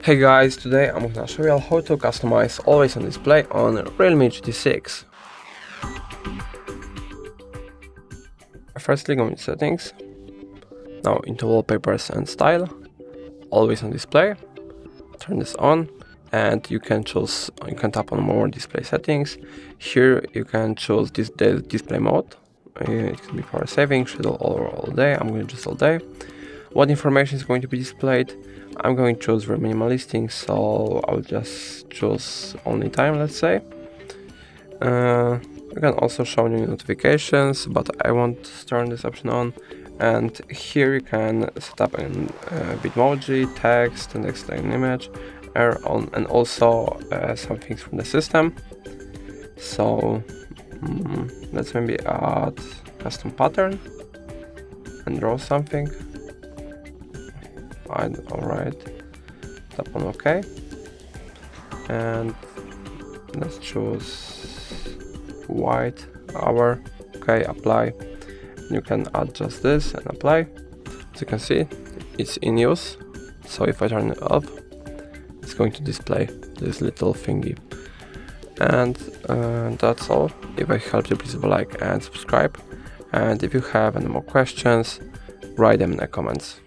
Hey guys, today I'm gonna show you how to customize always on display on REALME GT6. Firstly, go into settings, now into wallpapers and style, always on display, turn this on, and you can tap on more display settings. Here you can choose the display mode. It can be power saving, schedule all day. I'm going to choose all day. What information is going to be displayed? I'm going to choose remain listing, so I'll just choose only time, let's say. You can also show new notifications, but I won't turn this option on. And here you can set up an Bitmoji, text, and explain image, and also some things from the system. So let's maybe add custom pattern and draw something. Alright, tap on OK, and let's choose white hour. Okay, apply. You can add just this and apply. As you can see, it's in use, so if I turn it off, it's going to display this little thingy. And that's all. If I helped you, please leave a like and subscribe, and if you have any more questions, write them in the comments.